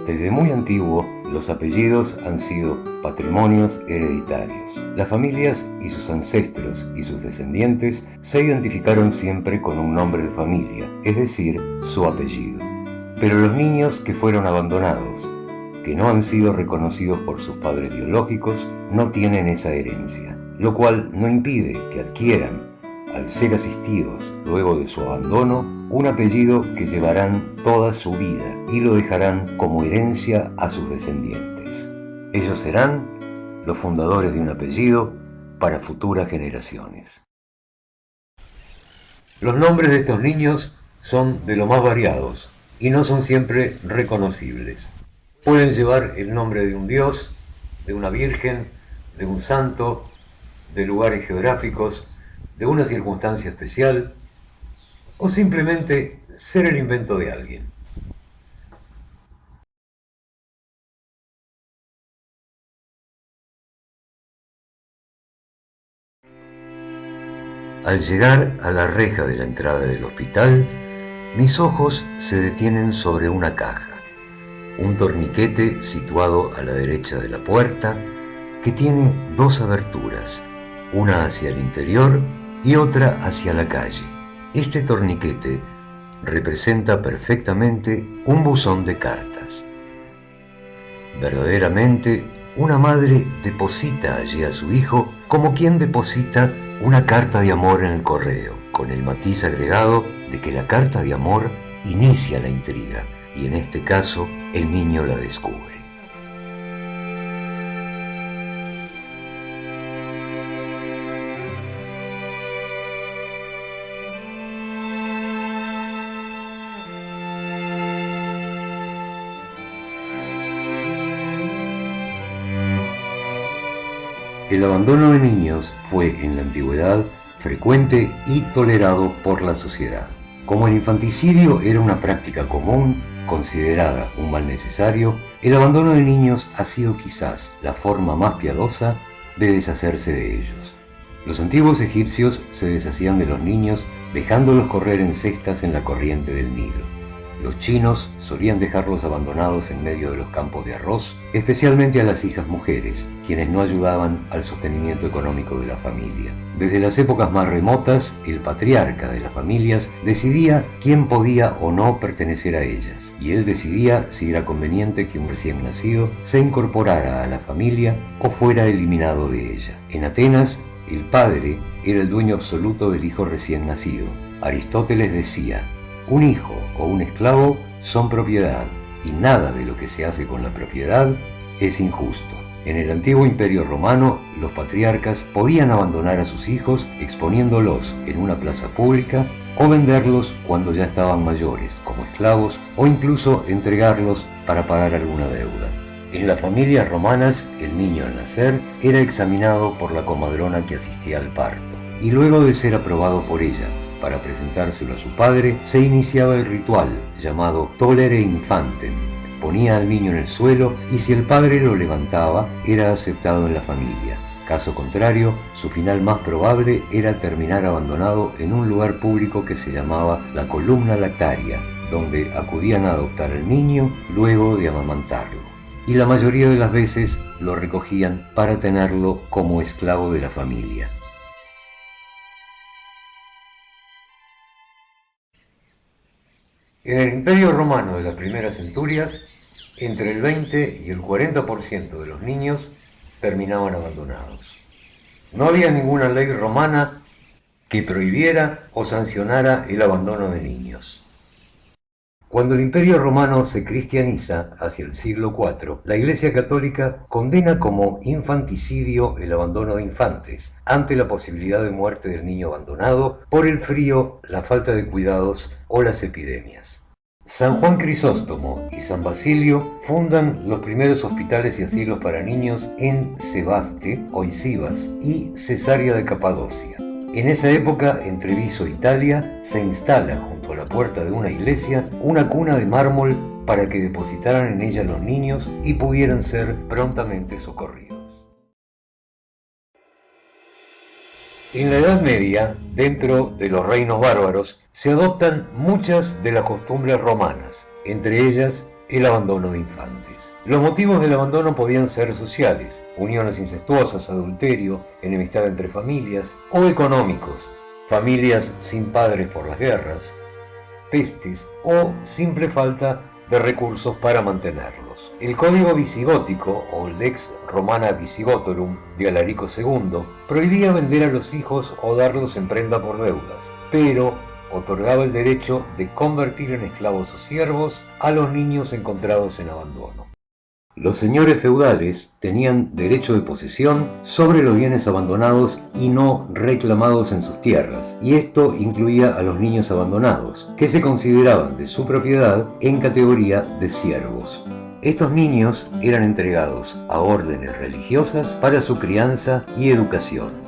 Desde muy antiguo, los apellidos han sido patrimonios hereditarios. Las familias y sus ancestros y sus descendientes se identificaron siempre con un nombre de familia, es decir, su apellido. Pero los niños que fueron abandonados, que no han sido reconocidos por sus padres biológicos, no tienen esa herencia, lo cual no impide que adquieran, al ser asistidos luego de su abandono, un apellido que llevarán toda su vida y lo dejarán como herencia a sus descendientes. Ellos serán los fundadores de un apellido para futuras generaciones. Los nombres de estos niños son de lo más variados y no son siempre reconocibles. Pueden llevar el nombre de un dios, de una virgen, de un santo, de lugares geográficos, de una circunstancia especial, o simplemente ser el invento de alguien. Al llegar a la reja de la entrada del hospital, mis ojos se detienen sobre una caja, un torniquete situado a la derecha de la puerta, que tiene dos aberturas, una hacia el interior y otra hacia la calle. Este torniquete representa perfectamente un buzón de cartas. Verdaderamente, una madre deposita allí a su hijo como quien deposita una carta de amor en el correo, con el matiz agregado de que la carta de amor inicia la intriga y en este caso el niño la descubre. El abandono de niños fue en la antigüedad frecuente y tolerado por la sociedad. Como el infanticidio era una práctica común, considerada un mal necesario, el abandono de niños ha sido quizás la forma más piadosa de deshacerse de ellos. Los antiguos egipcios se deshacían de los niños dejándolos correr en cestas en la corriente del Nilo. Los chinos solían dejarlos abandonados en medio de los campos de arroz, especialmente a las hijas mujeres, quienes no ayudaban al sostenimiento económico de la familia. Desde las épocas más remotas, el patriarca de las familias decidía quién podía o no pertenecer a ellas, y él decidía si era conveniente que un recién nacido se incorporara a la familia o fuera eliminado de ella. En Atenas, el padre era el dueño absoluto del hijo recién nacido. Aristóteles decía: un hijo o un esclavo son propiedad, y nada de lo que se hace con la propiedad es injusto. En el antiguo Imperio Romano, los patriarcas podían abandonar a sus hijos exponiéndolos en una plaza pública o venderlos cuando ya estaban mayores, como esclavos, o incluso entregarlos para pagar alguna deuda. En las familias romanas, el niño al nacer era examinado por la comadrona que asistía al parto, y luego de ser aprobado por ella para presentárselo a su padre, se iniciaba el ritual llamado Tolere Infantem. Ponía al niño en el suelo y si el padre lo levantaba, era aceptado en la familia. Caso contrario, su final más probable era terminar abandonado en un lugar público que se llamaba la columna lactaria, donde acudían a adoptar al niño luego de amamantarlo. Y la mayoría de las veces lo recogían para tenerlo como esclavo de la familia. En el Imperio Romano de las primeras centurias, entre el 20 y el 40% de los niños terminaban abandonados. No había ninguna ley romana que prohibiera o sancionara el abandono de niños. Cuando el Imperio Romano se cristianiza hacia el siglo IV, la Iglesia Católica condena como infanticidio el abandono de infantes, ante la posibilidad de muerte del niño abandonado por el frío, la falta de cuidados o las epidemias. San Juan Crisóstomo y San Basilio fundan los primeros hospitales y asilos para niños en Sebaste, hoy Sivas, y Cesarea de Capadocia. En esa época, en Treviso, Italia, se instala junto a la puerta de una iglesia una cuna de mármol para que depositaran en ella los niños y pudieran ser prontamente socorridos. En la Edad Media, dentro de los reinos bárbaros, se adoptan muchas de las costumbres romanas, entre ellas el abandono de infantes. Los motivos del abandono podían ser sociales, uniones incestuosas, adulterio, enemistad entre familias, o económicos, familias sin padres por las guerras, pestes o simple falta de recursos para mantenerlos. El código visigótico, o Lex Romana Visigotorum de Alarico II, prohibía vender a los hijos o darlos en prenda por deudas, pero otorgaba el derecho de convertir en esclavos o siervos a los niños encontrados en abandono. Los señores feudales tenían derecho de posesión sobre los bienes abandonados y no reclamados en sus tierras, y esto incluía a los niños abandonados, que se consideraban de su propiedad en categoría de siervos. Estos niños eran entregados a órdenes religiosas para su crianza y educación.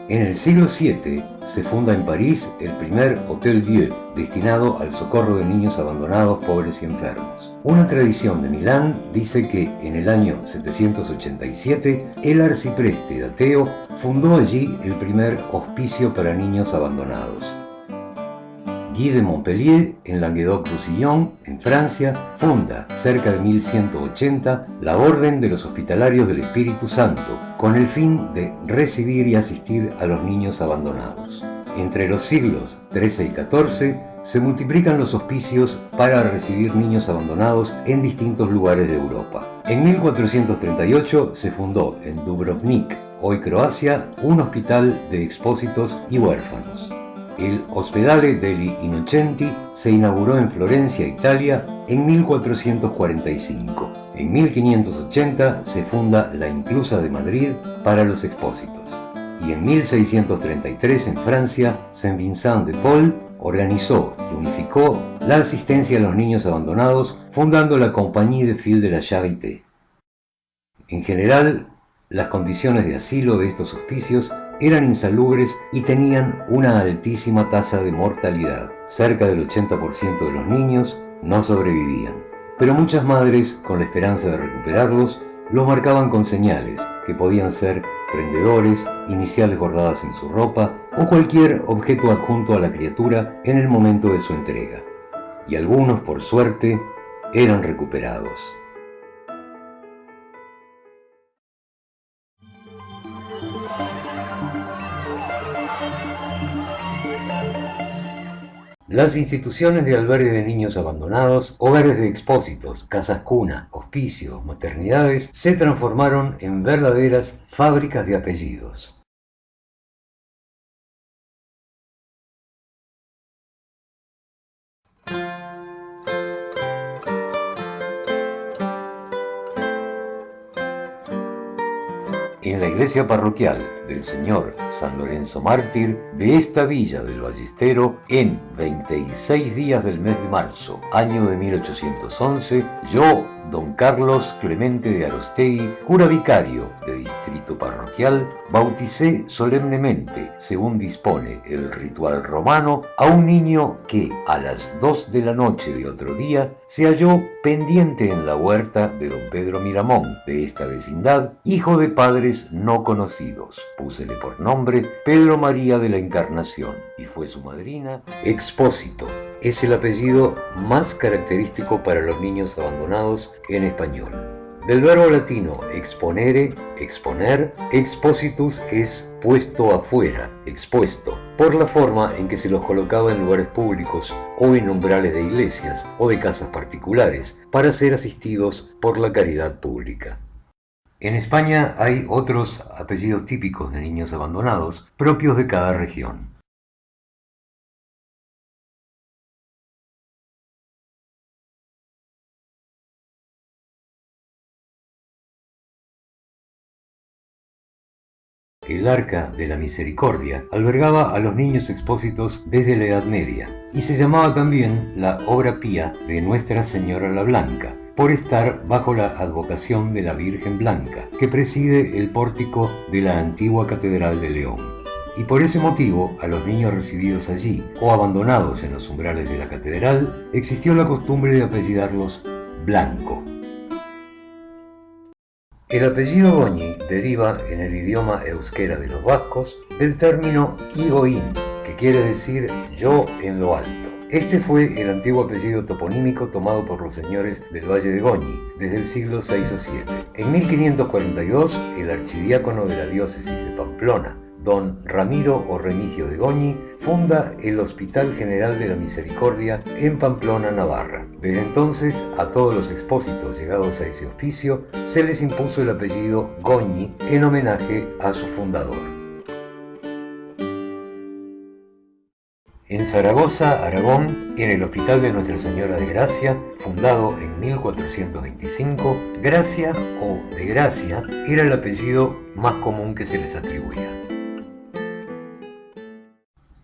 En el siglo VII se funda en París el primer Hôtel Dieu, destinado al socorro de niños abandonados, pobres y enfermos. Una tradición de Milán dice que en el año 787 el arcipreste Dateo fundó allí el primer hospicio para niños abandonados. Guy de Montpellier, en Languedoc-Roussillon, en Francia, funda, cerca de 1180, la Orden de los Hospitalarios del Espíritu Santo, con el fin de recibir y asistir a los niños abandonados. Entre los siglos XIII y XIV se multiplican los hospicios para recibir niños abandonados en distintos lugares de Europa. En 1438 se fundó en Dubrovnik, hoy Croacia, un hospital de expósitos y huérfanos. El Ospedale degli Innocenti se inauguró en Florencia, Italia, en 1445. En 1580 se funda la Inclusa de Madrid para los expósitos. Y en 1633 en Francia, Saint-Vincent de Paul organizó y unificó la asistencia a los niños abandonados, fundando la Compagnie de Fils de la Charité. En general, las condiciones de asilo de estos hospicios eran insalubres y tenían una altísima tasa de mortalidad. Cerca del 80% de los niños no sobrevivían. Pero muchas madres, con la esperanza de recuperarlos, los marcaban con señales, que podían ser prendedores, iniciales bordadas en su ropa o cualquier objeto adjunto a la criatura en el momento de su entrega. Y algunos, por suerte, eran recuperados. Las instituciones de albergue de niños abandonados, hogares de expósitos, casas cuna, hospicios, maternidades, se transformaron en verdaderas fábricas de apellidos. En la iglesia parroquial del Señor San Lorenzo Mártir de esta villa del Ballestero, en 26 días del mes de marzo, año de 1811, yo, don Carlos Clemente de Arostegui, cura vicario de distrito parroquial, bauticé solemnemente, según dispone el ritual romano, a un niño que, a las 2 de la noche de otro día, se halló pendiente en la huerta de don Pedro Miramón, de esta vecindad, hijo de padres no conocidos. Púsele por nombre Pedro María de la Encarnación, y fue su madrina Expósito. Es el apellido más característico para los niños abandonados en español. Del verbo latino exponere, exponer, expositus es puesto afuera, expuesto, por la forma en que se los colocaba en lugares públicos o en umbrales de iglesias o de casas particulares para ser asistidos por la caridad pública. En España hay otros apellidos típicos de niños abandonados propios de cada región. El Arca de la Misericordia albergaba a los niños expósitos desde la Edad Media y se llamaba también la Obra Pía de Nuestra Señora la Blanca, por estar bajo la advocación de la Virgen Blanca, que preside el pórtico de la antigua Catedral de León. Y por ese motivo, a los niños recibidos allí o abandonados en los umbrales de la catedral, existió la costumbre de apellidarlos Blanco. El apellido Goñi deriva en el idioma euskera de los vascos del término Igoín, que quiere decir yo en lo alto. Este fue el antiguo apellido toponímico tomado por los señores del Valle de Goñi desde el siglo VI o VII. En 1542, el archidiácono de la diócesis de Pamplona, don Ramiro o Remigio de Goñi, funda el Hospital General de la Misericordia en Pamplona, Navarra. Desde entonces, a todos los expósitos llegados a ese hospicio se les impuso el apellido Goñi en homenaje a su fundador. En Zaragoza, Aragón, en el Hospital de Nuestra Señora de Gracia, fundado en 1425, Gracia o de Gracia era el apellido más común que se les atribuía.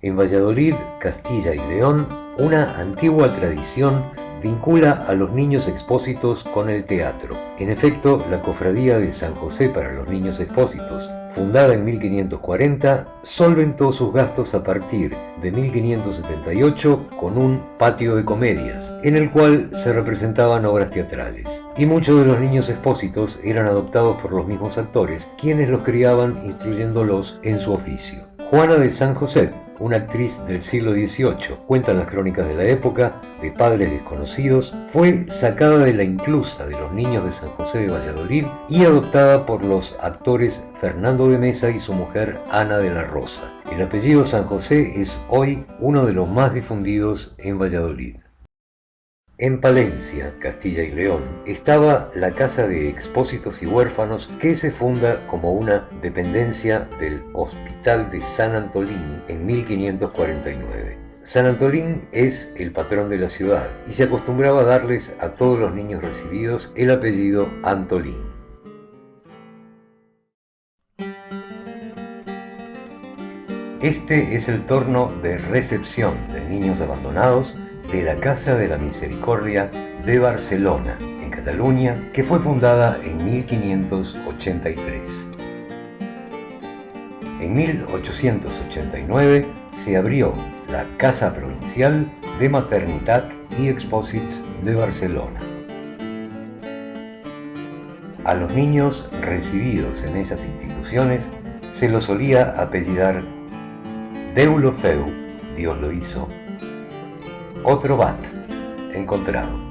En Valladolid, Castilla y León, una antigua tradición vincula a los niños expósitos con el teatro. En efecto, la Cofradía de San José para los Niños Expósitos, fundada en 1540, solventó sus gastos a partir de 1578 con un patio de comedias, en el cual se representaban obras teatrales. Y muchos de los niños expósitos eran adoptados por los mismos actores, quienes los criaban instruyéndolos en su oficio. Juana de San José, una actriz del siglo XVIII, cuentan las crónicas de la época, de padres desconocidos, fue sacada de la inclusa de los niños de San José de Valladolid y adoptada por los actores Fernando de Mesa y su mujer Ana de la Rosa. El apellido San José es hoy uno de los más difundidos en Valladolid. En Palencia, Castilla y León, estaba la Casa de Expósitos y Huérfanos, que se funda como una dependencia del Hospital de San Antolín en 1549. San Antolín es el patrón de la ciudad y se acostumbraba a darles a todos los niños recibidos el apellido Antolín. Este es el torno de recepción de niños abandonados de la Casa de la Misericordia de Barcelona, en Cataluña, que fue fundada en 1583. En 1889 se abrió la Casa Provincial de Maternitat y Expòsits de Barcelona. A los niños recibidos en esas instituciones se los solía apellidar Déu lo feu, Dios lo hizo, o trobat, encontrado.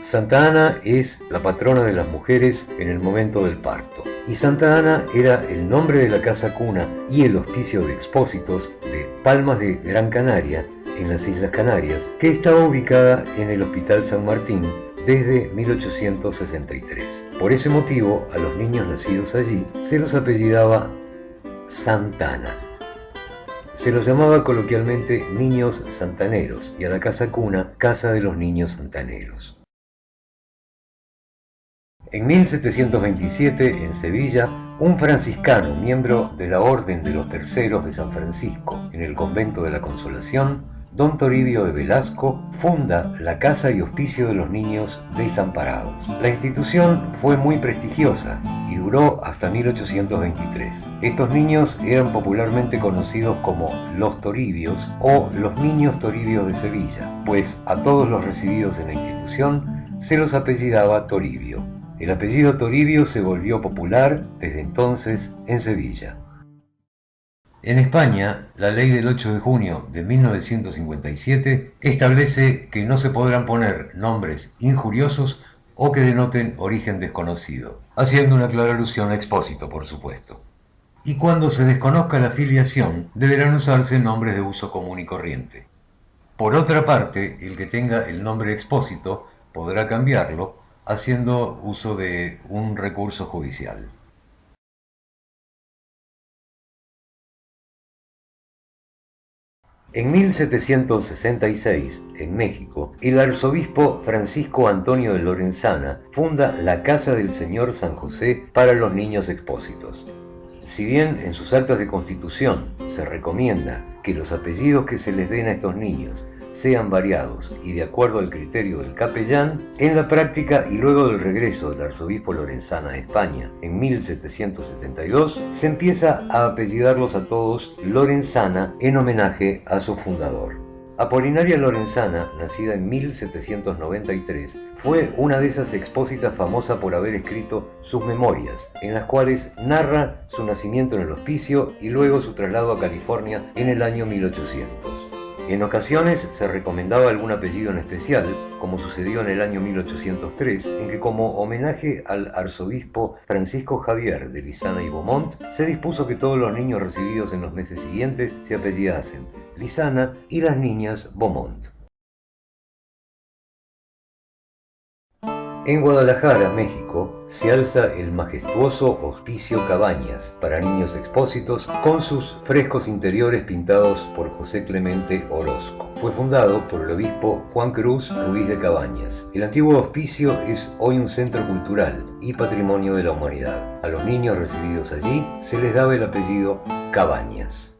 Santa Ana es la patrona de las mujeres en el momento del parto, y Santa Ana era el nombre de la casa cuna y el hospicio de expósitos de Palmas de Gran Canaria, en las Islas Canarias, que estaba ubicada en el Hospital San Martín desde 1863. Por ese motivo, a los niños nacidos allí se los apellidaba Santana. Se los llamaba coloquialmente niños santaneros y a la casa cuna, Casa de los Niños Santaneros. En 1727, en Sevilla, un franciscano, miembro de la Orden de los Terceros de San Francisco, en el Convento de la Consolación, don Toribio de Velasco, funda la Casa y Hospicio de los Niños Desamparados. La institución fue muy prestigiosa y duró hasta 1823. Estos niños eran popularmente conocidos como los Toribios o los Niños Toribios de Sevilla, pues a todos los recibidos en la institución se los apellidaba Toribio. El apellido Toribio se volvió popular desde entonces en Sevilla. En España, la ley del 8 de junio de 1957 establece que no se podrán poner nombres injuriosos o que denoten origen desconocido, haciendo una clara alusión a Expósito, por supuesto. Y cuando se desconozca la filiación, deberán usarse nombres de uso común y corriente. Por otra parte, el que tenga el nombre Expósito podrá cambiarlo haciendo uso de un recurso judicial. En 1766, en México, el arzobispo Francisco Antonio de Lorenzana funda la Casa del Señor San José para los niños expósitos. Si bien en sus actas de constitución se recomienda que los apellidos que se les den a estos niños sean variados y de acuerdo al criterio del capellán, en la práctica y luego del regreso del arzobispo Lorenzana a España en 1772, se empieza a apellidarlos a todos Lorenzana en homenaje a su fundador. Apolinaria Lorenzana, nacida en 1793, fue una de esas expósitas famosa por haber escrito sus memorias, en las cuales narra su nacimiento en el hospicio y luego su traslado a California en el año 1800. En ocasiones se recomendaba algún apellido en especial, como sucedió en el año 1803, en que como homenaje al arzobispo Francisco Javier de Lizana y Beaumont, se dispuso que todos los niños recibidos en los meses siguientes se apellidasen Lizana y las niñas Beaumont. En Guadalajara, México, se alza el majestuoso Hospicio Cabañas para niños expósitos con sus frescos interiores pintados por José Clemente Orozco. Fue fundado por el obispo Juan Cruz Ruiz de Cabañas. El antiguo hospicio es hoy un centro cultural y patrimonio de la humanidad. A los niños recibidos allí se les daba el apellido Cabañas.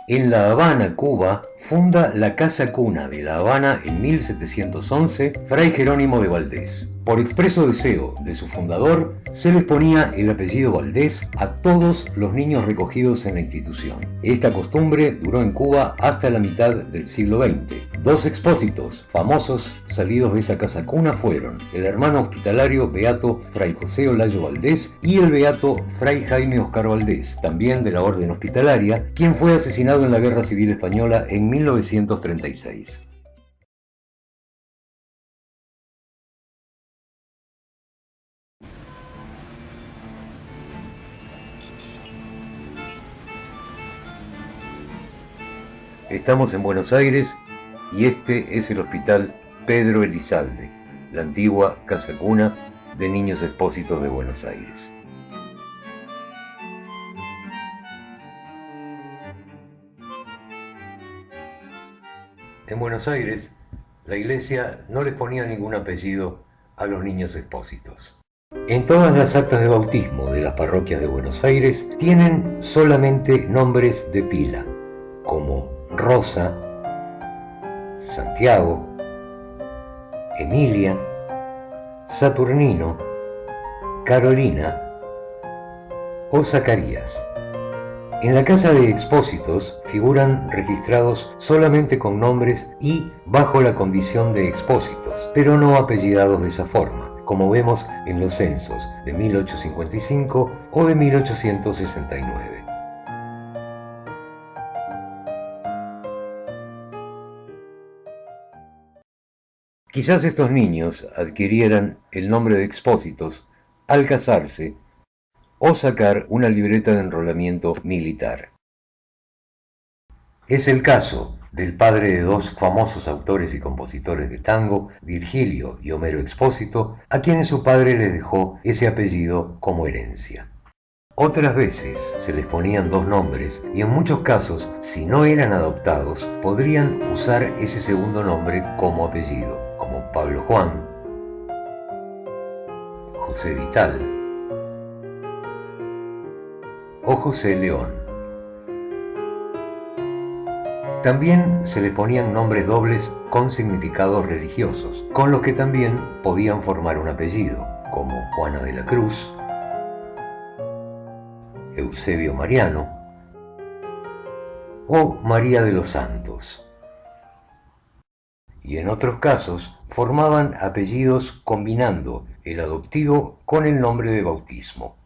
En La Habana, Cuba, funda la Casa Cuna de La Habana en 1711 Fray Jerónimo de Valdés. Por expreso deseo de su fundador, se les ponía el apellido Valdés a todos los niños recogidos en la institución. Esta costumbre duró en Cuba hasta la mitad del siglo XX. Dos expósitos famosos salidos de esa casa cuna fueron el hermano hospitalario beato Fray José Olayo Valdés y el beato Fray Jaime Oscar Valdés, también de la Orden Hospitalaria, quien fue asesinado en la Guerra Civil Española en 1936. Estamos en Buenos Aires y este es el Hospital Pedro Elizalde, la antigua casa cuna de niños expósitos de Buenos Aires. En Buenos Aires, la iglesia no les ponía ningún apellido a los niños expósitos. En todas las actas de bautismo de las parroquias de Buenos Aires tienen solamente nombres de pila, como Rosa, Santiago, Emilia, Saturnino, Carolina o Zacarías. En la casa de expósitos figuran registrados solamente con nombres y bajo la condición de expósitos, pero no apellidados de esa forma, como vemos en los censos de 1855 o de 1869. Quizás estos niños adquirieran el nombre de expósitos al casarse o sacar una libreta de enrolamiento militar. Es el caso del padre de dos famosos autores y compositores de tango, Virgilio y Homero Expósito, a quienes su padre les dejó ese apellido como herencia. Otras veces se les ponían dos nombres y en muchos casos, si no eran adoptados, podrían usar ese segundo nombre como apellido, como Pablo Juan, José Vital o José León. También se les ponían nombres dobles con significados religiosos, con los que también podían formar un apellido, como Juana de la Cruz, Eusebio Mariano o María de los Santos. Y en otros casos formaban apellidos combinando el adoptivo con el nombre de bautismo,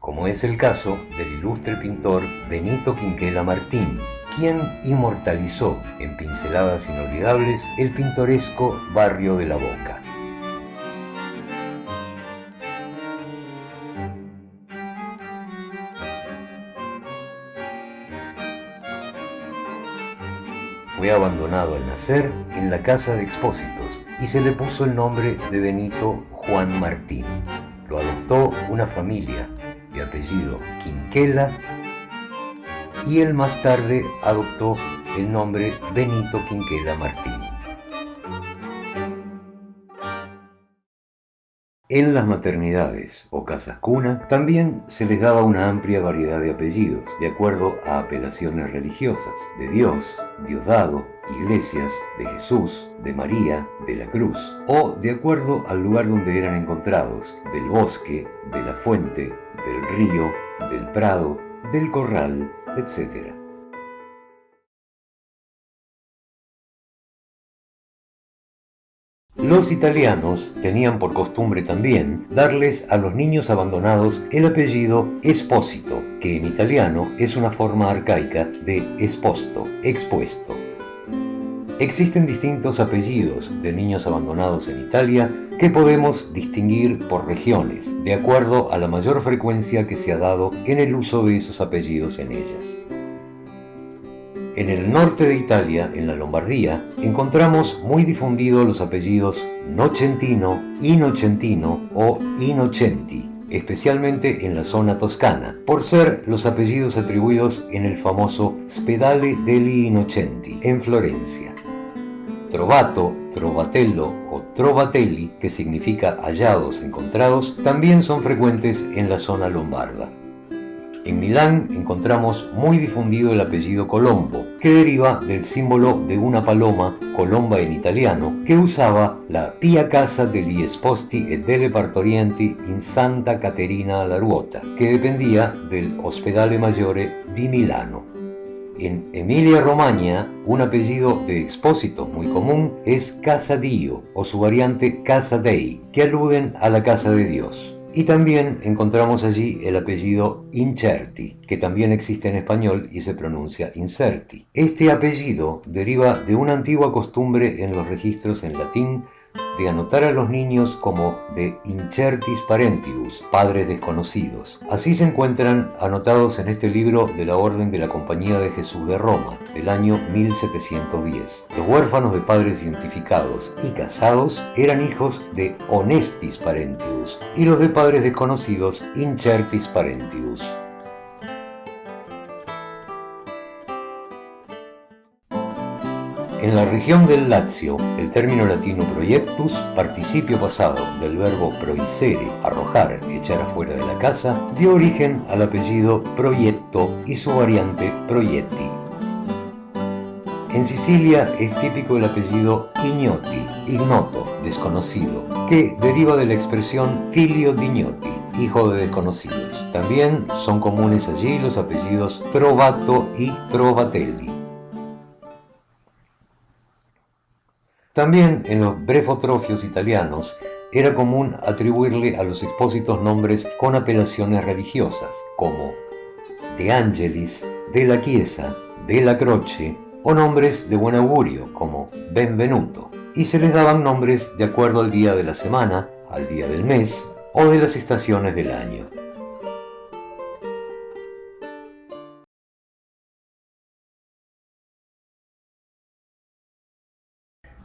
como es el caso del ilustre pintor Benito Quinquela Martín, quien inmortalizó en pinceladas inolvidables el pintoresco barrio de La Boca. Fue abandonado al nacer en la casa de expósitos y se le puso el nombre de Benito Juan Martín. Lo adoptó una familia de apellido Quinquela y él más tarde adoptó el nombre Benito Quinquela Martín. En las maternidades o casas cuna también se les daba una amplia variedad de apellidos, de acuerdo a apelaciones religiosas, de Dios, Diosdado, Iglesias, de Jesús, de María, de la Cruz, o de acuerdo al lugar donde eran encontrados, del bosque, de la fuente, del río, del prado, del Corral, etc. Los italianos tenían por costumbre también darles a los niños abandonados el apellido Espósito, que en italiano es una forma arcaica de esposto, expuesto. Existen distintos apellidos de niños abandonados en Italia que podemos distinguir por regiones, de acuerdo a la mayor frecuencia que se ha dado en el uso de esos apellidos en ellas. En el norte de Italia, en la Lombardía, encontramos muy difundidos los apellidos Nocentino, Innocentino o Innocenti, especialmente en la zona toscana, por ser los apellidos atribuidos en el famoso Spedale degli Innocenti, en Florencia. Trovato, Trovatello o Trovatelli, que significa hallados, encontrados, también son frecuentes en la zona lombarda. En Milán encontramos muy difundido el apellido Colombo, que deriva del símbolo de una paloma, colomba en italiano, que usaba la Pia Casa degli Esposti e delle Partorienti in Santa Caterina alla Ruota, que dependía del Ospedale Maggiore di Milano. En Emilia-Romagna, un apellido de expósitos muy común es Casadio o su variante Casa Dei, que aluden a la casa de Dios. Y también encontramos allí el apellido Incerti, que también existe en español y se pronuncia Incerti. Este apellido deriva de una antigua costumbre en los registros en latín de anotar a los niños como de incertis parentibus, padres desconocidos. Así se encuentran anotados en este libro de la Orden de la Compañía de Jesús de Roma, del año 1710. Los huérfanos de padres identificados y casados eran hijos de honestis parentibus y los de padres desconocidos incertis parentibus. En la región del Lazio, el término latino proiectus, participio pasado del verbo proicere, arrojar, echar afuera de la casa, dio origen al apellido Proietto y su variante Proietti. En Sicilia es típico el apellido Ignoti, ignoto, desconocido, que deriva de la expresión filio di ignoti, hijo de desconocidos. También son comunes allí los apellidos Trovato y Trovatelli. También en los brefotrofios italianos era común atribuirle a los expósitos nombres con apelaciones religiosas, como De Angelis, de la Chiesa, de la Croce, o nombres de buen augurio, como Benvenuto, y se les daban nombres de acuerdo al día de la semana, al día del mes o de las estaciones del año.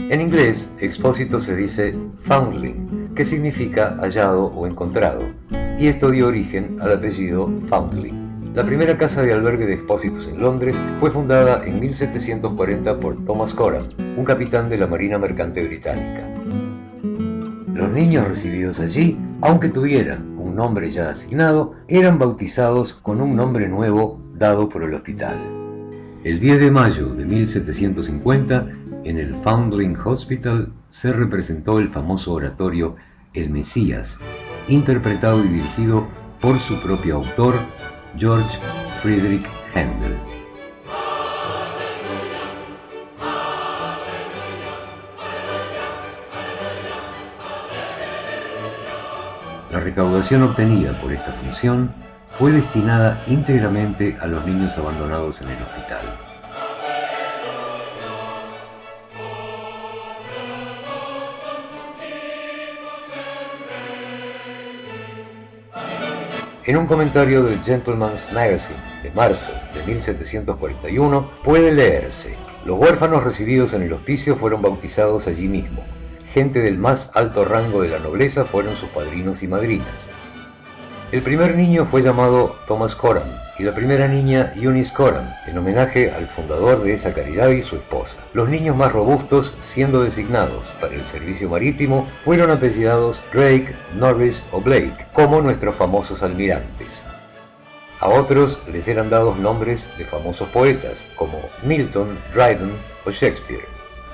En inglés, expósito se dice foundling, que significa hallado o encontrado, y esto dio origen al apellido Foundling. La primera casa de albergue de expósitos en Londres fue fundada en 1740 por Thomas Coram, un capitán de la Marina Mercante Británica. Los niños recibidos allí, aunque tuvieran un nombre ya asignado, eran bautizados con un nombre nuevo dado por el hospital. El 10 de mayo de 1750, en el Foundling Hospital se representó el famoso oratorio El Mesías, interpretado y dirigido por su propio autor, George Friedrich Händel. La recaudación obtenida por esta función fue destinada íntegramente a los niños abandonados en el hospital. En un comentario del Gentleman's Magazine de marzo de 1741 puede leerse: los huérfanos recibidos en el hospicio fueron bautizados allí mismo. Gente del más alto rango de la nobleza fueron sus padrinos y madrinas. El primer niño fue llamado Thomas Coram y la primera niña Eunice Coram, en homenaje al fundador de esa caridad y su esposa. Los niños más robustos, siendo designados para el servicio marítimo, fueron apellidados Drake, Norris o Blake, como nuestros famosos almirantes. A otros les eran dados nombres de famosos poetas, como Milton, Dryden o Shakespeare.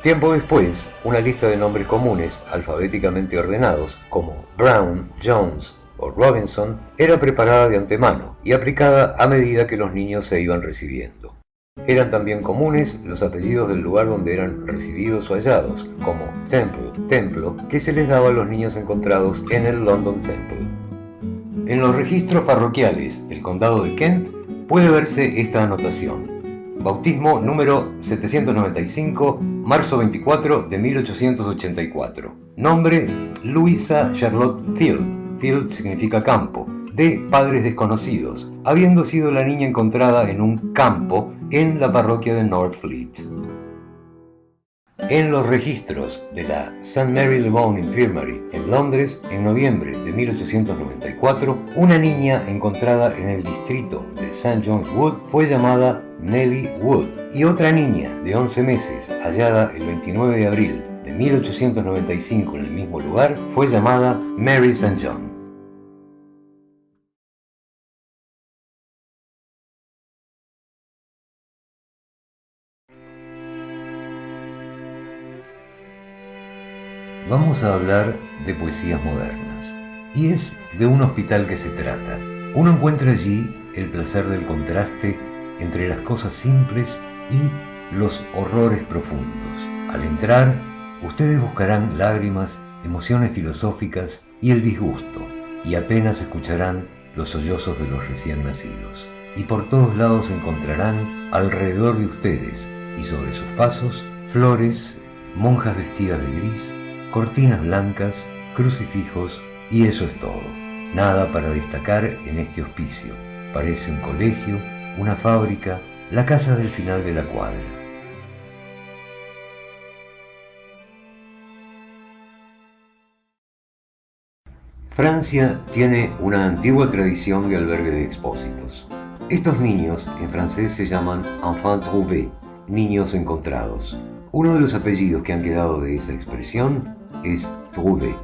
Tiempo después, una lista de nombres comunes, alfabéticamente ordenados, como Brown, Jones, o Robinson era preparada de antemano y aplicada a medida que los niños se iban recibiendo. Eran también comunes los apellidos del lugar donde eran recibidos o hallados, como Temple, templo, que se les daba a los niños encontrados en el London Temple. En los registros parroquiales del condado de Kent puede verse esta anotación: bautismo número 795, marzo 24 de 1884. Nombre: Louisa Charlotte Field. Field significa campo, de padres desconocidos, habiendo sido la niña encontrada en un campo en la parroquia de Northfleet. En los registros de la St. Mary Le Bone Infirmary en Londres, en noviembre de 1894, una niña encontrada en el distrito de St. John's Wood fue llamada Nellie Wood, y otra niña de 11 meses, hallada el 29 de abril de 1895 en el mismo lugar, fue llamada Mary St. John. Vamos a hablar de poesías modernas, y es de un hospital que se trata. Uno encuentra allí el placer del contraste entre las cosas simples y los horrores profundos. Al entrar, ustedes buscarán lágrimas, emociones filosóficas y el disgusto, y apenas escucharán los sollozos de los recién nacidos. Y por todos lados encontrarán alrededor de ustedes y sobre sus pasos flores, monjas vestidas de gris, cortinas blancas, crucifijos, y eso es todo. Nada para destacar en este hospicio. Parece un colegio, una fábrica, la casa del final de la cuadra. Francia tiene una antigua tradición de albergue de expósitos. Estos niños en francés se llaman enfants trouvés, niños encontrados. Uno de los apellidos que han quedado de esa expresión es Trouvé.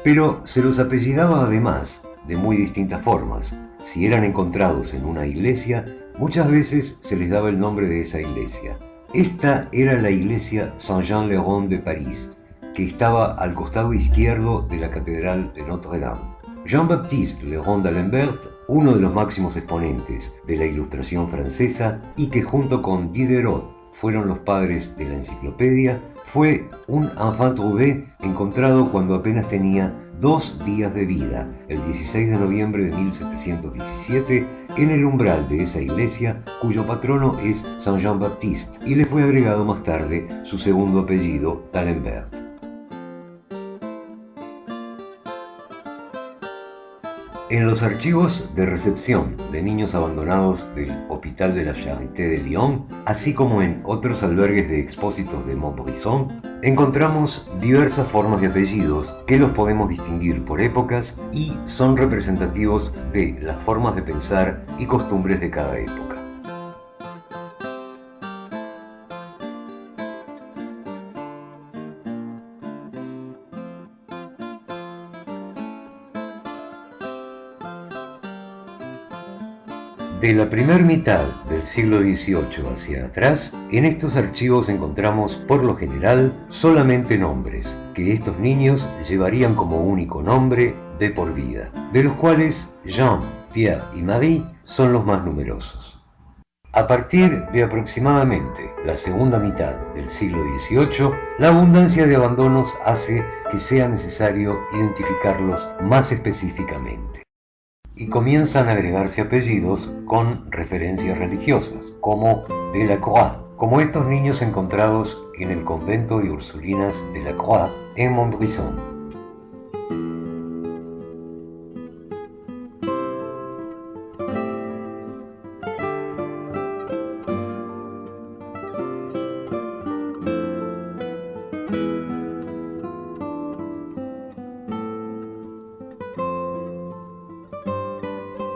Pero se los apellidaba además de muy distintas formas. Si eran encontrados en una iglesia, muchas veces se les daba el nombre de esa iglesia. Esta era la iglesia Saint-Jean-le-Rond de París, que estaba al costado izquierdo de la Catedral de Notre-Dame. Jean-Baptiste Le Rond d'Alembert, uno de los máximos exponentes de la Ilustración francesa y que junto con Diderot fueron los padres de la enciclopedia, fue un enfant trouvé encontrado cuando apenas tenía 2 días de vida, el 16 de noviembre de 1717, en el umbral de esa iglesia, cuyo patrono es Saint Jean-Baptiste, y le fue agregado más tarde su segundo apellido, d'Alembert. En los archivos de recepción de niños abandonados del Hôpital de la Charité de Lyon, así como en otros albergues de expósitos de Montbrison, encontramos diversas formas de apellidos que los podemos distinguir por épocas y son representativos de las formas de pensar y costumbres de cada época. De la primera mitad del siglo XVIII hacia atrás, en estos archivos encontramos, por lo general, solamente nombres, que estos niños llevarían como único nombre de por vida, de los cuales Jean, Pierre y Marie son los más numerosos. A partir de aproximadamente la segunda mitad del siglo XVIII, la abundancia de abandonos hace que sea necesario identificarlos más específicamente. Y comienzan a agregarse apellidos con referencias religiosas, como Delacroix, como estos niños encontrados en el convento de Ursulinas Delacroix en Montbrison.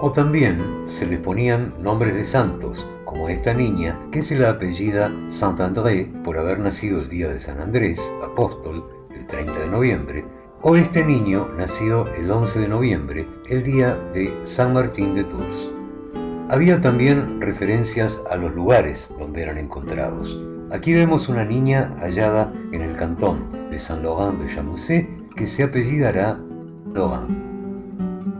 O también se les ponían nombres de santos, como esta niña que se la apellida Saint-André por haber nacido el día de San Andrés, apóstol, el 30 de noviembre, o este niño nacido el 11 de noviembre, el día de San Martín de Tours. Había también referencias a los lugares donde eran encontrados. Aquí vemos una niña hallada en el cantón de Saint-Laurent de Chamousset que se apellidará Laurent.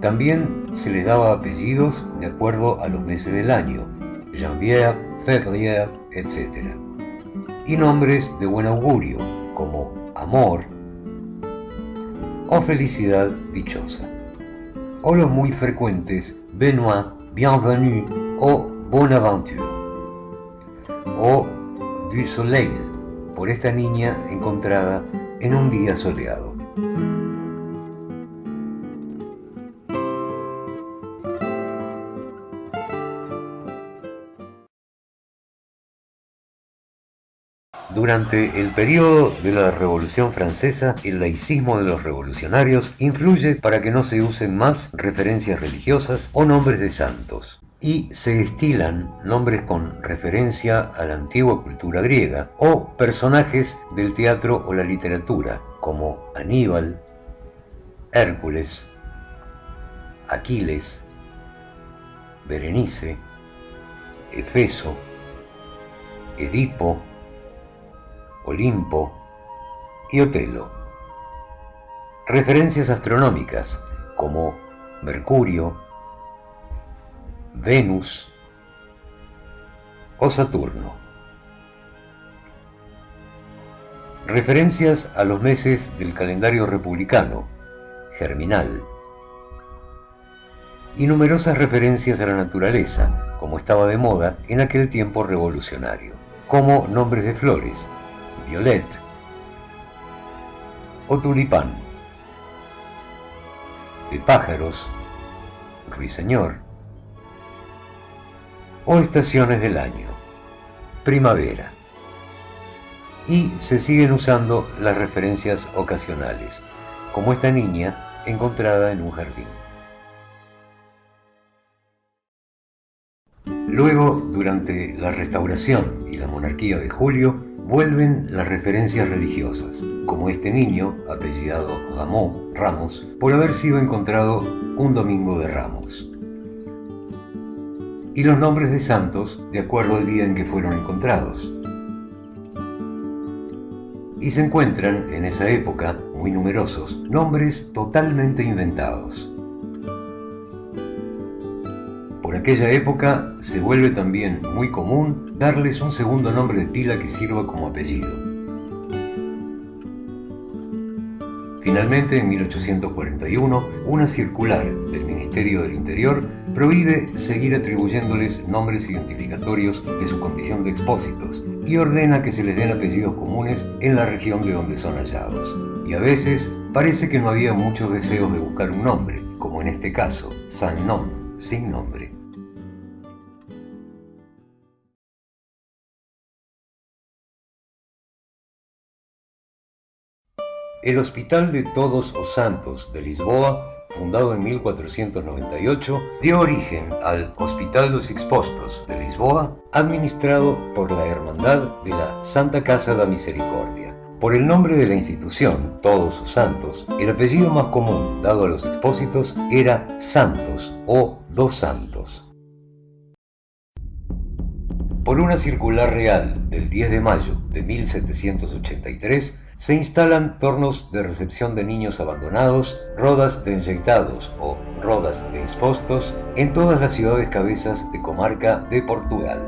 También se les daba apellidos de acuerdo a los meses del año, janvier, février, etc. Y nombres de buen augurio, como amor o felicidad dichosa. O los muy frecuentes Benoît, bienvenue o Bonaventure. O du soleil, por esta niña encontrada en un día soleado. Durante el periodo de la Revolución Francesa, el laicismo de los revolucionarios influye para que no se usen más referencias religiosas o nombres de santos, y se estilan nombres con referencia a la antigua cultura griega o personajes del teatro o la literatura, como Aníbal, Hércules, Aquiles, Berenice, Efeso, Edipo, Olimpo y Otelo. Referencias astronómicas como Mercurio, Venus o Saturno. Referencias a los meses del calendario republicano, germinal. Y numerosas referencias a la naturaleza, como estaba de moda en aquel tiempo revolucionario, como nombres de flores, violet o tulipán, de pájaros, ruiseñor, o estaciones del año, primavera. Y se siguen usando las referencias ocasionales, como esta niña encontrada en un jardín. Luego, durante la Restauración y la monarquía de Julio, vuelven las referencias religiosas, como este niño, apellidado Ramos, por haber sido encontrado un domingo de Ramos. Y los nombres de santos de acuerdo al día en que fueron encontrados. Y se encuentran en esa época, muy numerosos, nombres totalmente inventados. Por aquella época se vuelve también muy común darles un segundo nombre de pila que sirva como apellido. Finalmente, en 1841, una circular del Ministerio del Interior prohíbe seguir atribuyéndoles nombres identificatorios de su condición de expósitos y ordena que se les den apellidos comunes en la región de donde son hallados. Y a veces parece que no había muchos deseos de buscar un nombre, como en este caso, sans nom, sin nombre. El Hospital de Todos os Santos de Lisboa, fundado en 1498, dio origen al Hospital dos Expostos de Lisboa, administrado por la Hermandad de la Santa Casa da Misericordia. Por el nombre de la institución, Todos os Santos, el apellido más común dado a los expósitos era Santos o dos Santos. Por una circular real del 10 de mayo de 1783, se instalan tornos de recepción de niños abandonados, rodas de enjeitados o rodas de expostos en todas las ciudades cabezas de comarca de Portugal.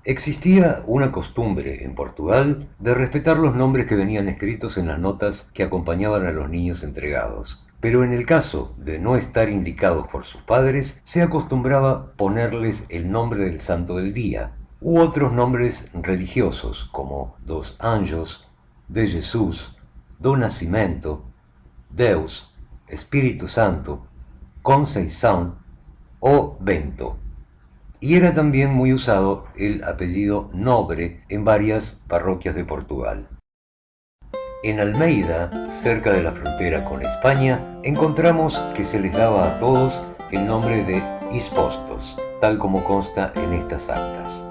Existía una costumbre en Portugal de respetar los nombres que venían escritos en las notas que acompañaban a los niños entregados. Pero en el caso de no estar indicados por sus padres, se acostumbraba ponerles el nombre del santo del día, u otros nombres religiosos como dos Anjos, de Jesús, do Nascimento, Deus, Espíritu Santo, Conceição o Bento. Y era también muy usado el apellido Nobre en varias parroquias de Portugal. En Almeida, cerca de la frontera con España, encontramos que se les daba a todos el nombre de Expostos, tal como consta en estas actas.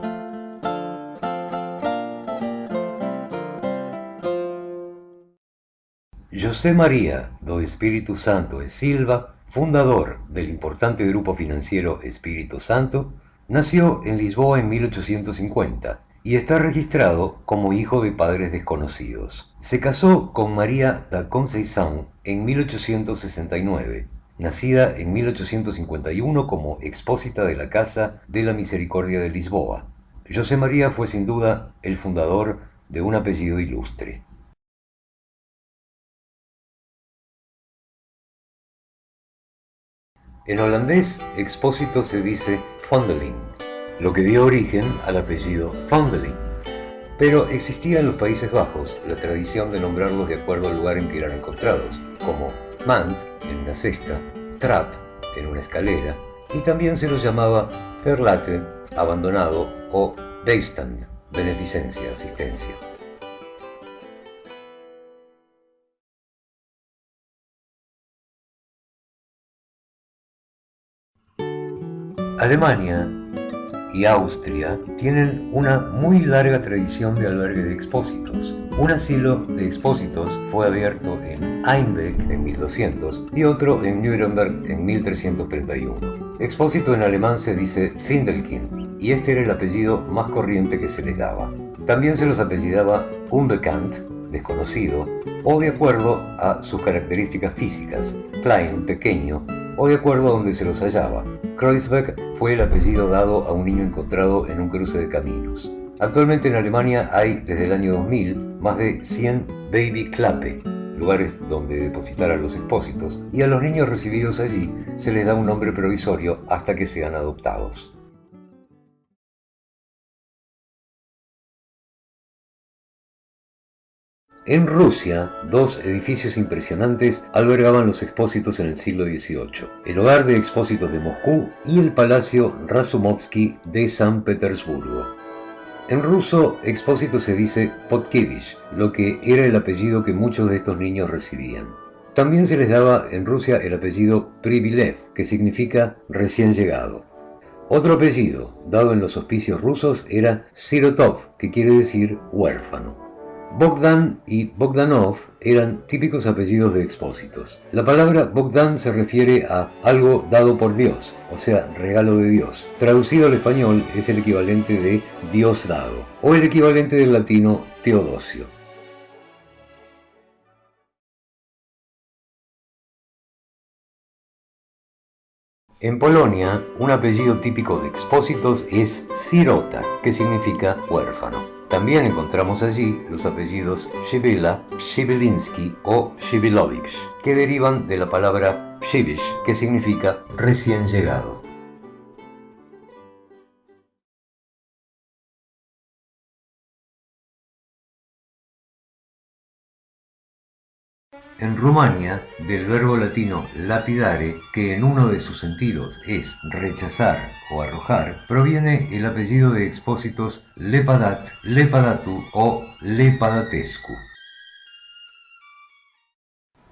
José María do Espíritu Santo e Silva, fundador del importante grupo financiero Espíritu Santo, nació en Lisboa en 1850 y está registrado como hijo de padres desconocidos. Se casó con María da Conceição en 1869, nacida en 1851 como expósita de la Casa de la Misericordia de Lisboa. José María fue sin duda el fundador de un apellido ilustre. En holandés, expósito se dice Vondeling, lo que dio origen al apellido Vondeling. Pero existía en los Países Bajos la tradición de nombrarlos de acuerdo al lugar en que eran encontrados, como mand en una cesta, trap en una escalera, y también se los llamaba verlaten, abandonado, o bijstand, beneficencia, asistencia. Alemania y Austria tienen una muy larga tradición de albergue de expósitos. Un asilo de expósitos fue abierto en Einbeck en 1200 y otro en Nuremberg en 1331. Expósito en alemán se dice Findelkind, y este era el apellido más corriente que se les daba. También se los apellidaba Unbekannt, desconocido, o de acuerdo a sus características físicas, Klein, pequeño, o de acuerdo a donde se los hallaba. Kreuzberg fue el apellido dado a un niño encontrado en un cruce de caminos. Actualmente en Alemania hay, desde el año 2000, más de 100 Baby Klappe, lugares donde depositar a los expósitos, y a los niños recibidos allí se les da un nombre provisorio hasta que sean adoptados. En Rusia, dos edificios impresionantes albergaban los expósitos en el siglo XVIII, el Hogar de Expósitos de Moscú y el Palacio Razumovsky de San Petersburgo. En ruso, expósito se dice Podkevich, lo que era el apellido que muchos de estos niños recibían. También se les daba en Rusia el apellido Privilev, que significa recién llegado. Otro apellido, dado en los hospicios rusos, era Sirotov, que quiere decir huérfano. Bogdan y Bogdanov eran típicos apellidos de expósitos. La palabra Bogdan se refiere a algo dado por Dios, o sea, regalo de Dios. Traducido al español es el equivalente de Dios dado, o el equivalente del latino Teodosio. En Polonia, un apellido típico de expósitos es Sirota, que significa huérfano. También encontramos allí los apellidos Przybilla, Przybyliński o Przybylowicz, que derivan de la palabra Przybysz, que significa recién llegado. En Rumania, del verbo latino lapidare, que en uno de sus sentidos es rechazar o arrojar, proviene el apellido de expósitos Lepadat, Lepadatu o Lepadatescu.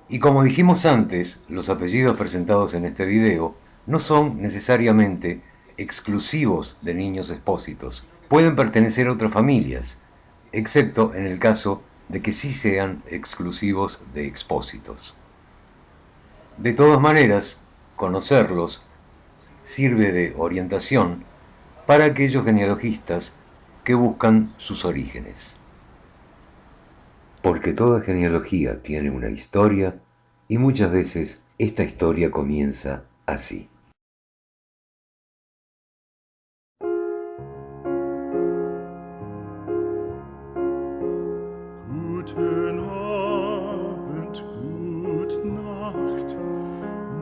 Y como dijimos antes, los apellidos presentados en este video no son necesariamente exclusivos de niños expósitos. Pueden pertenecer a otras familias, excepto en el caso de que sí sean exclusivos de expósitos. De todas maneras, conocerlos sirve de orientación para aquellos genealogistas que buscan sus orígenes. Porque toda genealogía tiene una historia y muchas veces esta historia comienza así. Guten Abend, gut Nacht,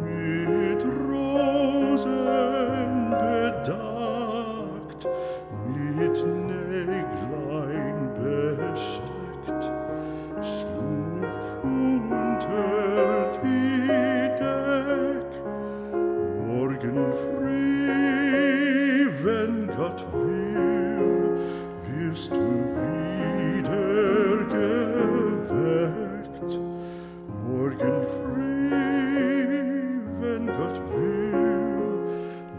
mit Rosen bedeckt, mit Näglein besteckt, schlupf unter die Deck, morgen früh, wenn Gott will, wirst du wieder geweckt. Morgen früh, wenn Gott will,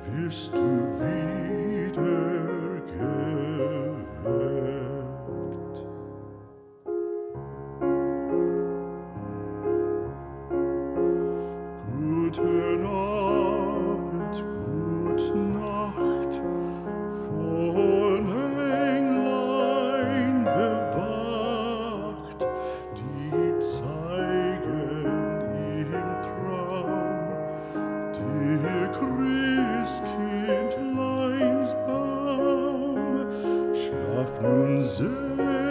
wirst du wieder geweckt. Guten Abend, gut Nacht, von England darf nun sehen,